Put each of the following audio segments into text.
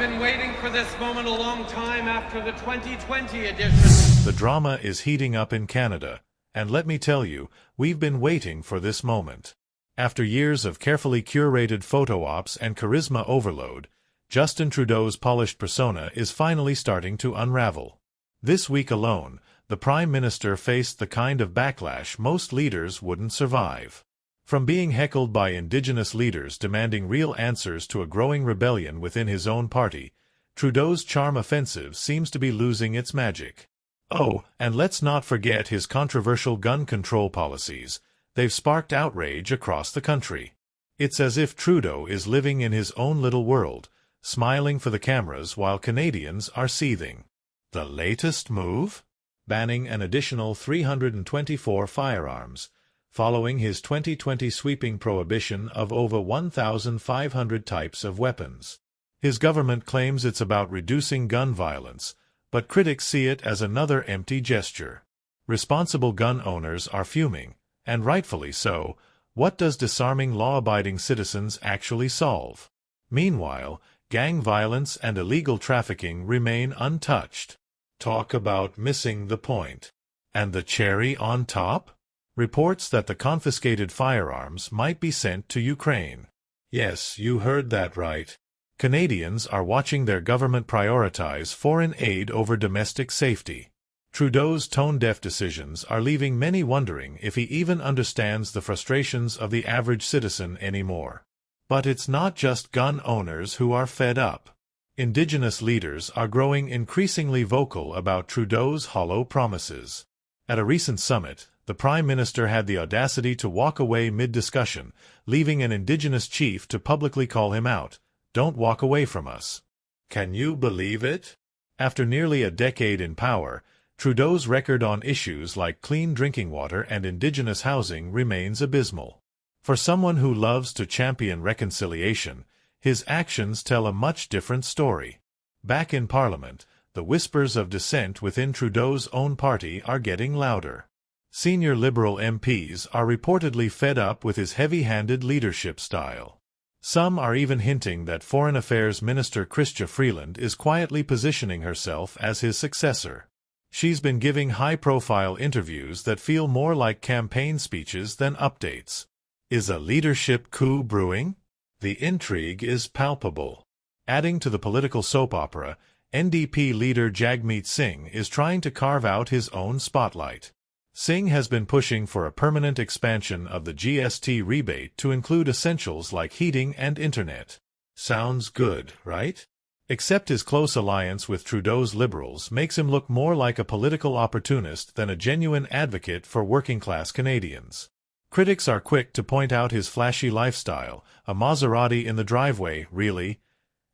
been waiting for this moment a long time after the 2020 edition. The drama is heating up in Canada, and let me tell you, we've been waiting for this moment. After years of carefully curated photo ops and charisma overload, Justin Trudeau's polished persona is finally starting to unravel. This week alone, the Prime Minister faced the kind of backlash most leaders wouldn't survive. From being heckled by Indigenous leaders demanding real answers to a growing rebellion within his own party, Trudeau's charm offensive seems to be losing its magic. Oh, and let's not forget his controversial gun control policies. They've sparked outrage across the country. It's as if Trudeau is living in his own little world, smiling for the cameras while Canadians are seething. The latest move? Banning an additional 324 firearms, following his 2020 sweeping prohibition of over 1,500 types of weapons. His government claims it's about reducing gun violence, but critics see it as another empty gesture. Responsible gun owners are fuming, and rightfully so. What does disarming law-abiding citizens actually solve? Meanwhile, gang violence and illegal trafficking remain untouched. Talk about missing the point. And the cherry on top? Reports that the confiscated firearms might be sent to Ukraine. Yes, you heard that right. Canadians are watching their government prioritize foreign aid over domestic safety. Trudeau's tone-deaf decisions are leaving many wondering if he even understands the frustrations of the average citizen anymore. But it's not just gun owners who are fed up. Indigenous leaders are growing increasingly vocal about Trudeau's hollow promises. At a recent summit, the Prime Minister had the audacity to walk away mid-discussion, leaving an Indigenous chief to publicly call him out. "Don't walk away from us." Can you believe it? After nearly a decade in power, Trudeau's record on issues like clean drinking water and Indigenous housing remains abysmal. For someone who loves to champion reconciliation, his actions tell a much different story. Back in Parliament, the whispers of dissent within Trudeau's own party are getting louder. Senior Liberal MPs are reportedly fed up with his heavy-handed leadership style. Some are even hinting that Foreign Affairs Minister Chrystia Freeland is quietly positioning herself as his successor. She's been giving high-profile interviews that feel more like campaign speeches than updates. Is a leadership coup brewing? The intrigue is palpable. Adding to the political soap opera, NDP leader Jagmeet Singh is trying to carve out his own spotlight. Singh has been pushing for a permanent expansion of the GST rebate to include essentials like heating and internet. Sounds good, right? Except his close alliance with Trudeau's Liberals makes him look more like a political opportunist than a genuine advocate for working-class Canadians. Critics are quick to point out his flashy lifestyle, a Maserati in the driveway, really,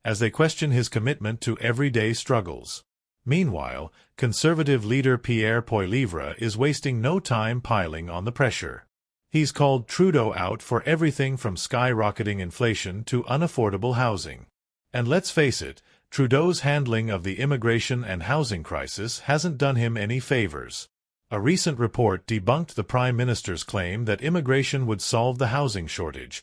as they question his commitment to everyday struggles. Meanwhile, Conservative leader Pierre Poilievre is wasting no time piling on the pressure. He's called Trudeau out for everything from skyrocketing inflation to unaffordable housing. And let's face it, Trudeau's handling of the immigration and housing crisis hasn't done him any favors. A recent report debunked the Prime Minister's claim that immigration would solve the housing shortage.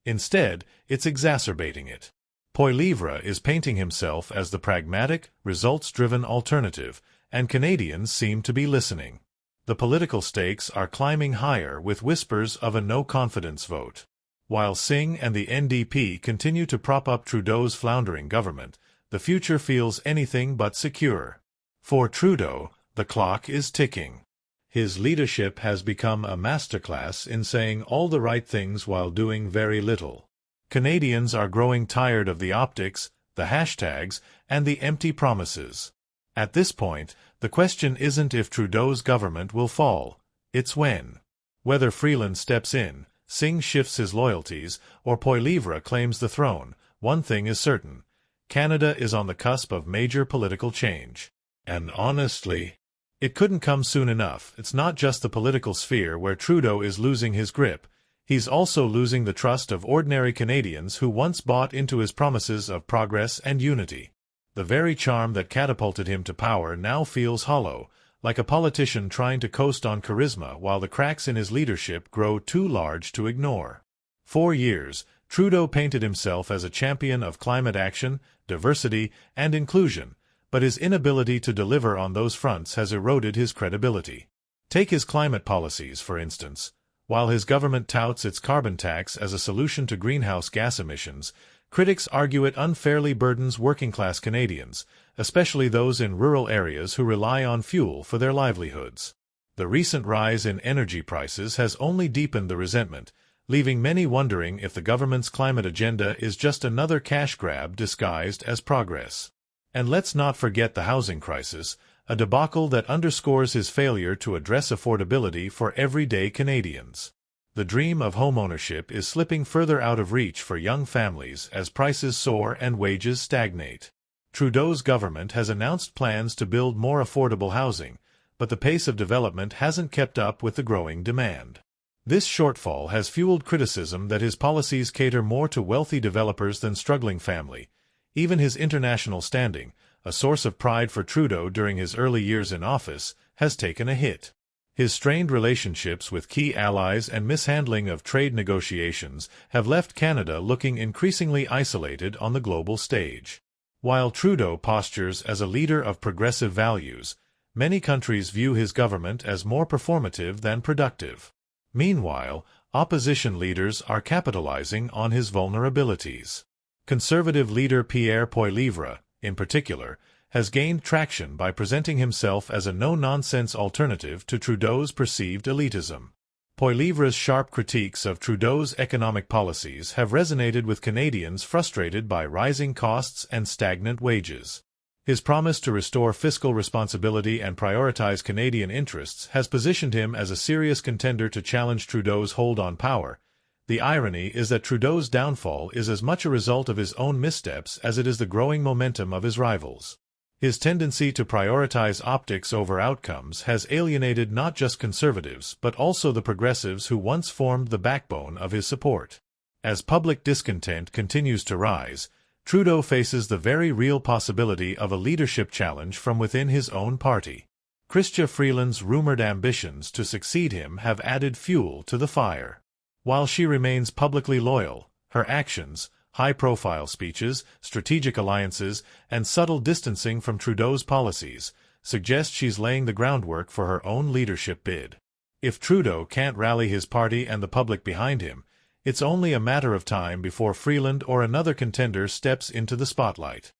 Instead, it's exacerbating it. Poilievre is painting himself as the pragmatic, results-driven alternative, and Canadians seem to be listening. The political stakes are climbing higher with whispers of a no-confidence vote. While Singh and the NDP continue to prop up Trudeau's floundering government, the future feels anything but secure. For Trudeau, the clock is ticking. His leadership has become a masterclass in saying all the right things while doing very little. Canadians are growing tired of the optics, the hashtags, and the empty promises. At this point, the question isn't if Trudeau's government will fall, it's when. Whether Freeland steps in, Singh shifts his loyalties, or Poilievre claims the throne, one thing is certain. Canada is on the cusp of major political change. And honestly, it couldn't come soon enough. It's not just the political sphere where Trudeau is losing his grip. He's also losing the trust of ordinary Canadians who once bought into his promises of progress and unity. The very charm that catapulted him to power now feels hollow, like a politician trying to coast on charisma while the cracks in his leadership grow too large to ignore. 4 years, Trudeau painted himself as a champion of climate action, diversity, and inclusion, but his inability to deliver on those fronts has eroded his credibility. Take his climate policies, for instance. While his government touts its carbon tax as a solution to greenhouse gas emissions, critics argue it unfairly burdens working-class Canadians, especially those in rural areas who rely on fuel for their livelihoods. The recent rise in energy prices has only deepened the resentment, leaving many wondering if the government's climate agenda is just another cash grab disguised as progress. And let's not forget the housing crisis, a debacle that underscores his failure to address affordability for everyday Canadians. The dream of homeownership is slipping further out of reach for young families as prices soar and wages stagnate. Trudeau's government has announced plans to build more affordable housing, but the pace of development hasn't kept up with the growing demand. This shortfall has fueled criticism that his policies cater more to wealthy developers than struggling family. Even his international standing, a source of pride for Trudeau during his early years in office, has taken a hit. His strained relationships with key allies and mishandling of trade negotiations have left Canada looking increasingly isolated on the global stage. While Trudeau postures as a leader of progressive values, many countries view his government as more performative than productive. Meanwhile, opposition leaders are capitalizing on his vulnerabilities. Conservative leader Pierre Poilievre, in particular, has gained traction by presenting himself as a no-nonsense alternative to Trudeau's perceived elitism. Poilievre's sharp critiques of Trudeau's economic policies have resonated with Canadians frustrated by rising costs and stagnant wages. His promise to restore fiscal responsibility and prioritize Canadian interests has positioned him as a serious contender to challenge Trudeau's hold on power. The irony is that Trudeau's downfall is as much a result of his own missteps as it is the growing momentum of his rivals. His tendency to prioritize optics over outcomes has alienated not just conservatives but also the progressives who once formed the backbone of his support. As public discontent continues to rise, Trudeau faces the very real possibility of a leadership challenge from within his own party. Chrystia Freeland's rumored ambitions to succeed him have added fuel to the fire. While she remains publicly loyal, her actions, high-profile speeches, strategic alliances, and subtle distancing from Trudeau's policies suggest she's laying the groundwork for her own leadership bid. If Trudeau can't rally his party and the public behind him, it's only a matter of time before Freeland or another contender steps into the spotlight.